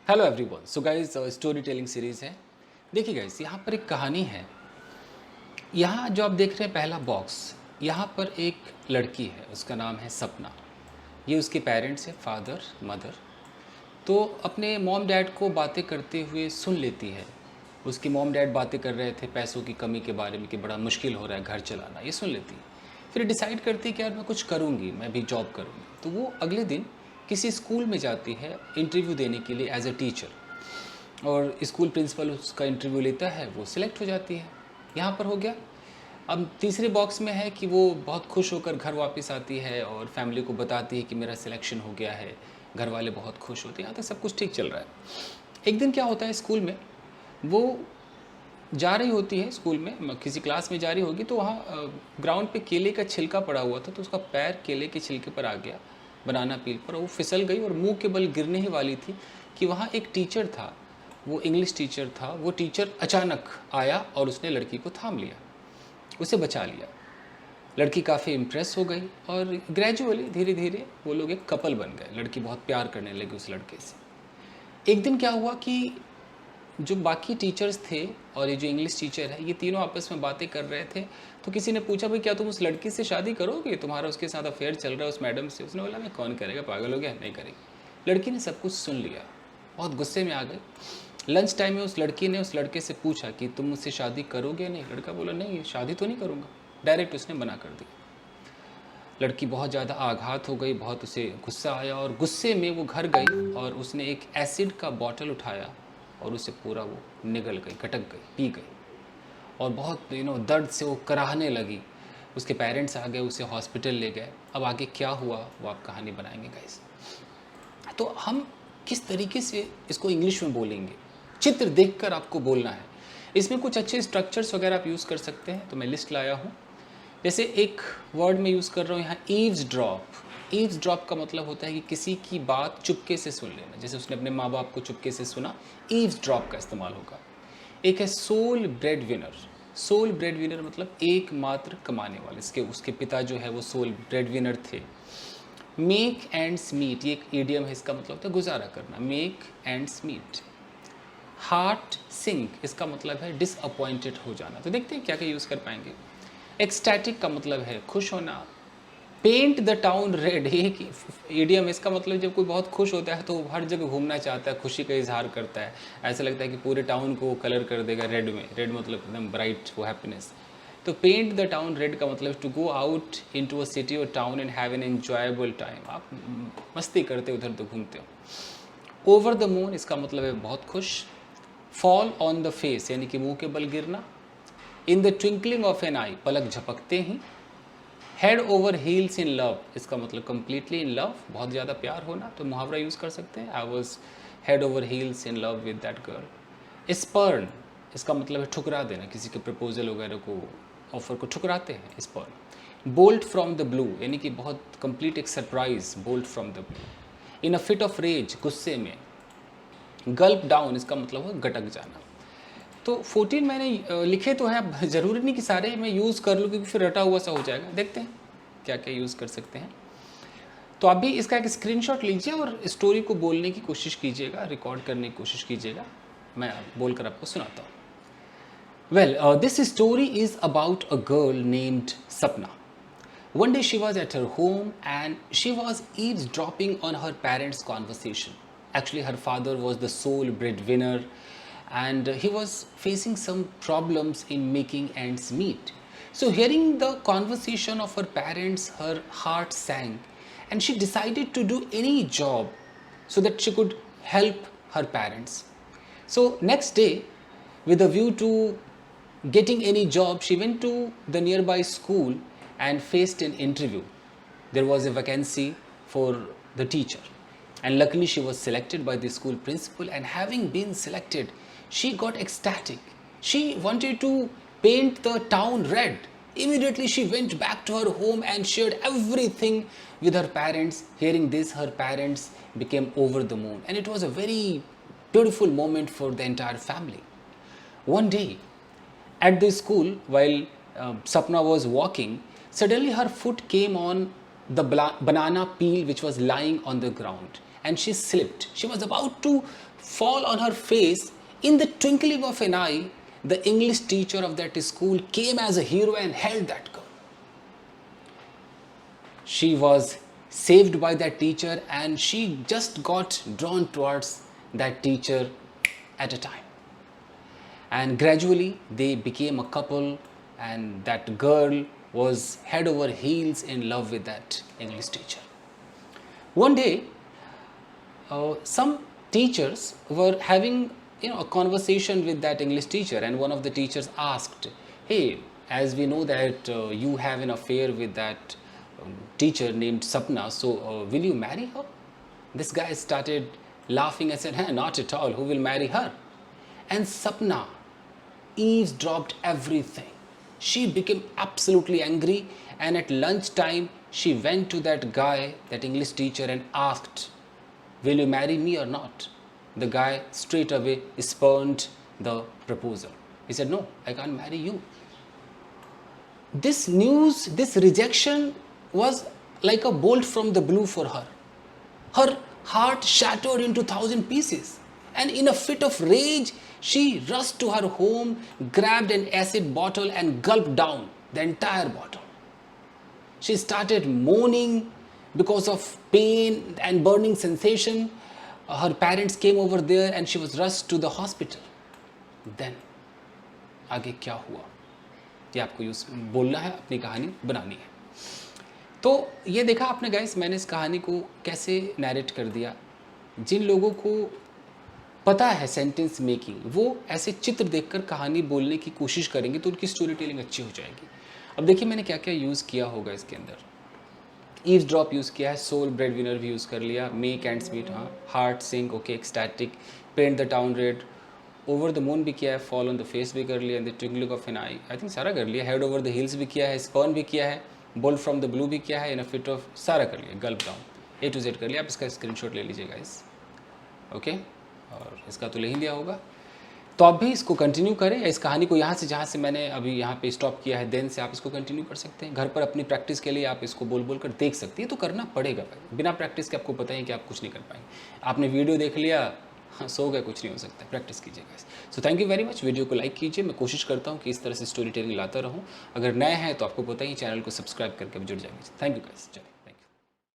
Hello everyone. So guys, story telling series है। देखिए guys, यहाँ पर एक कहानी है। यहाँ जो आप देख रहे हैं पहला बॉक्स, यहाँ पर एक लड़की है, उसका नाम है सपना। ये उसके पेरेंट्स हैं, फादर मदर। तो अपने मॉम डैड को बातें करते हुए सुन लेती है। उसकी मॉम डैड बातें कर रहे थे पैसों की कमी के बारे में कि बड़ा मुश्किल हो रहा है घर चलाना, ये सुन लेती है। फिर डिसाइड करती है कि यार मैं कुछ करूँगी, मैं भी जॉब करूँगी। तो वो अगले दिन किसी स्कूल में जाती है इंटरव्यू देने के लिए एज ए टीचर। और स्कूल प्रिंसिपल उसका इंटरव्यू लेता है, वो सिलेक्ट हो जाती है। यहाँ पर हो गया। अब तीसरे बॉक्स में है कि वो बहुत खुश होकर घर वापस आती है और फैमिली को बताती है कि मेरा सिलेक्शन हो गया है। घर वाले बहुत खुश होते हैं, यहाँ तक सब कुछ ठीक चल रहा है। एक दिन क्या होता है, स्कूल में वो जा रही होती है, स्कूल में किसी क्लास में जा रही होगी, तो वहाँ ग्राउंड पे केले का छिलका पड़ा हुआ था, तो उसका पैर केले के छिलके पर आ गया, बनाना पील पर। वो फिसल गई और मुंह के बल गिरने ही वाली थी कि वहाँ एक टीचर था, वो इंग्लिश टीचर था। वो टीचर अचानक आया और उसने लड़की को थाम लिया, उसे बचा लिया। लड़की काफ़ी इम्प्रेस हो गई और ग्रेजुअली धीरे धीरे वो लोग एक कपल बन गए। लड़की बहुत प्यार करने लगी उस लड़के से। एक दिन क्या हुआ कि जो बाकी टीचर्स थे और ये जो इंग्लिश टीचर है, ये तीनों आपस में बातें कर रहे थे। तो किसी ने पूछा, भाई क्या तुम उस लड़की से शादी करोगे, तुम्हारा उसके साथ अफेयर चल रहा है उस मैडम से? उसने बोला, मैं कौन करेगा, पागल हो गया, नहीं करेगी। लड़की ने सब कुछ सुन लिया, बहुत गुस्से में आ गई। लंच टाइम में उस लड़की ने उस लड़के से पूछा कि तुम मुझसे शादी करोगे? नहीं। लड़का बोला, नहीं शादी तो नहीं करूँगा। डायरेक्ट उसने मना कर दिया। लड़की बहुत ज़्यादा आघात हो गई, बहुत उसे गुस्सा आया और गुस्से में वो घर गई और उसने एक एसिड का बॉटल उठाया और उसे पूरा वो निगल गई, गटक गई, पी गई। और बहुत दर्द से वो कराहने लगी। उसके पेरेंट्स आ गए, उसे हॉस्पिटल ले गए। अब आगे क्या हुआ वो आप कहानी बनाएंगे गाइस। तो हम किस तरीके से इसको इंग्लिश में बोलेंगे, चित्र देखकर आपको बोलना है। इसमें कुछ अच्छे स्ट्रक्चर्स वगैरह आप यूज़ कर सकते हैं, तो मैं लिस्ट लाया हूँ। जैसे एक वर्ड मैं यूज़ कर रहा हूँ यहाँ, ईव्स ड्रॉप। ईव्स ड्रॉप का मतलब होता है कि किसी की बात चुपके से सुन लेना। जैसे उसने अपने माँ बाप को चुपके से सुना, ईव्स ड्रॉप का इस्तेमाल होगा। एक है sole breadwinner. Sole breadwinner मतलब एकमात्र कमाने वाले। उसके पिता जो है वो सोल ब्रेड विनर थे। मेक एंड्स मीट, ये एक ईडियम है, इसका मतलब होता है गुजारा करना। Make ends meet. Heart sink, इसका मतलब है डिसअपॉइंटेड हो जाना। तो देखते हैं क्या क्या यूज़ कर पाएंगे। एक्सटैटिक का मतलब है खुश होना। पेंट द टाउन रेड, एक ईडियम, इसका मतलब जब कोई बहुत खुश होता है तो वो हर जगह घूमना चाहता है, खुशी का इजहार करता है। ऐसा लगता है कि पूरे टाउन को कलर कर देगा रेड में। रेड मतलब एकदम ब्राइट, वो हैप्पीनेस। तो पेंट द टाउन रेड का मतलब to go out in to a city और town and have an enjoyable time. आप मस्ती करते उधर तो घूमते हो। ओवर द मून, इसका मतलब है बहुत खुश। फॉल ऑन द फेस, यानी कि मुंह के बल गिरना। In the twinkling of an eye, पलक झपकते ही। Head over heels in love, इसका मतलब कंप्लीटली इन लव, बहुत ज़्यादा प्यार होना। तो मुहावरा यूज़ कर सकते हैं, I was head over heels in love with that girl. Spurn, इसका मतलब है ठुकरा देना, किसी के प्रपोजल वगैरह को, ऑफर को ठुकराते हैं, spurn. Bolt from the blue, यानी कि बहुत कंप्लीट एक surprise, bolt from the blue. In a fit of rage, गुस्से में। गल्प डाउन, इसका मतलब है गटक जाना। तो 14 मैंने लिखे तो हैं, ज़रूरी नहीं कि सारे मैं यूज़ कर लूँ क्योंकि फिर रटा हुआ सा हो जाएगा। देखते हैं क्या क्या यूज़ कर सकते हैं। तो आप भी इसका एक स्क्रीनशॉट लीजिए और स्टोरी को बोलने की कोशिश कीजिएगा, रिकॉर्ड करने की कोशिश कीजिएगा। मैं बोलकर आपको सुनाता हूँ। Well, this story is about a girl named सपना. One day she was at her home and she was eavesdropping on her parents' conversation. Actually, her father was the sole breadwinner and he was facing some problems in making ends meet. So, hearing the conversation of her parents, her heart sank and she decided to do any job so that she could help her parents. So, next day, with a view to getting any job, she went to the nearby school and faced an interview. There was a vacancy for the teacher, and luckily she was selected by the school principal. And having been selected, she got ecstatic. She wanted to paint the town red. Immediately she went back to her home and shared everything with her parents. Hearing this, her parents became over the moon, and it was a very beautiful moment for the entire family. One day, at the school, while Sapna was walking, suddenly her foot came on the banana peel which was lying on the ground and she slipped. She was about to fall on her face. In the twinkling of an eye, the English teacher of that school came as a hero and held that girl. She was saved by that teacher, and she just got drawn towards that teacher at a time. And gradually they became a couple, and that girl was head over heels in love with that English teacher. One day, some teachers were having a conversation with that English teacher, and one of the teachers asked, hey, as we know that you have an affair with that teacher named Sapna, so will you marry her? This guy started laughing and said, hey, not at all, who will marry her? And Sapna eavesdropped everything. She became absolutely angry, and at lunchtime she went to that guy, that English teacher, and asked, will you marry me or not? The guy straight away spurned the proposal. He said, no, I can't marry you. This news, this rejection was like a bolt from the blue for her. Her heart shattered into 1,000 pieces, and in a fit of rage, she rushed to her home, grabbed an acid bottle and gulped down the entire bottle. She started moaning because of pain and burning sensation. Her parents came over there and she was rushed to the hospital. Then, आगे क्या हुआ? ये आपको use बोलना है, अपनी कहानी बनानी है. तो ये देखा आपने गाइस, मैंने इस कहानी को कैसे नैरेट कर दिया. जिन लोगों को पता है सेंटेंस मेकिंग, वो ऐसे चित्र देखकर कहानी बोलने की कोशिश करेंगे तो उनकी स्टोरी टेलिंग अच्छी हो जाएगी. अब देखिए मैंने क्या क्या यूज़ किया होगा इसके अंदर. ईव्स ड्रॉप यूज़ किया है, सोल ब्रेड विनर भी यूज़ कर लिया, मेक एंड स्मीट, हाँ, heart sink, okay, ecstatic, paint the town red, over the moon भी किया है, फॉल ऑन द फेस भी कर लिया, the twinkling of an eye think सारा कर लिया, हेड ओवर द हिल्स भी किया है, स्पर्न भी किया है, बोल फ्रॉम द ब्लू भी किया है, इन अ फिट ऑफ, सारा कर लिया, gulp down, A to Z कर लिया. आप इसका स्क्रीनशॉट ले लीजिएगा इस, ओके, और इसका तो ले ही लिया होगा. तो आप भी इसको कंटिन्यू करें, या इस कहानी को यहाँ से, जहाँ से मैंने अभी यहाँ पे स्टॉप किया है, देन से आप इसको कंटिन्यू कर सकते हैं. घर पर अपनी प्रैक्टिस के लिए आप इसको बोल बोल कर देख सकती हैं. तो करना पड़ेगा भाई, बिना प्रैक्टिस के आपको पता है कि आप कुछ नहीं कर पाएंगे. आपने वीडियो देख लिया, हाँ, सो गए, कुछ नहीं हो सकता. प्रैक्टिस कीजिएगा. So thank you very much. Video को लाइक कीजिए. मैं कोशिश करता हूँ कि इस तरह से स्टोरी टेलिंग लाता रहूँ. अगर नए हैं तो आपको पता ही, चैनल को सब्सक्राइब करके जुड़ जाएंगे. Thank you guys.